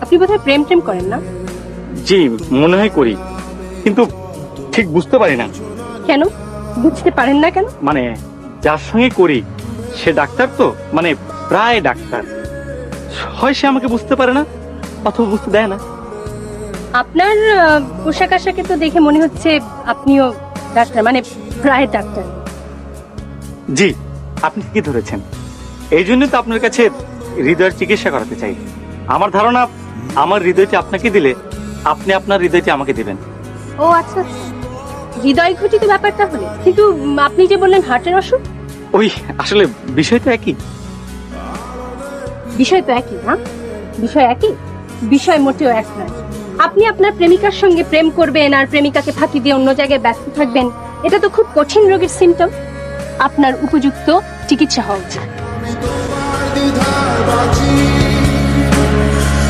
আপনি বোধহয় প্রেম টেম করেন না? জি, মনে হয় করি, কিন্তু ঠিক বুঝতে পারি না। কেন বুঝতে পারেন না কেন? মানে যার সঙ্গে করি সে ডাক্তার, তো মানে প্রায় ডাক্তার, হয় সে আমাকে বুঝতে পারে না অথবা বুঝতে দেয় না। আপনার পোশাক আশাকে তো দেখে মনে হচ্ছে আপনিও ডাক্তার, মানে প্রায় ডাক্তার। জি, আপনি কি ধরেছেন। এই জন্য তো আপনার কাছে হৃদয়ের চিকিৎসা করাতে চাই। আমার ধারণা আমার হৃদয়টি আপনাকে দিলে আপনি আপনার হৃদয়টি আমাকে দিবেন। ও আচ্ছা আচ্ছা, হৃদয় ঘটিত ব্যাপারটা হলে। কিন্তু আপনি যে বললেন হার্টের অসুখ। ওই আসলে বিষয় তো একই। বিষয় তো একই না? বিষয় একই, বিষয় মোটেও এক নয়। আপনি আপনার প্রেমিকার সঙ্গে প্রেম করবেন আর প্রেমিকাকে ফাঁকি দিয়ে অন্য জায়গায় ব্যস্ত থাকবেন, এটা তো খুব কঠিন রোগের সিমটম। আপনার উপযুক্ত চিকিৎসা হওয়া উচিত।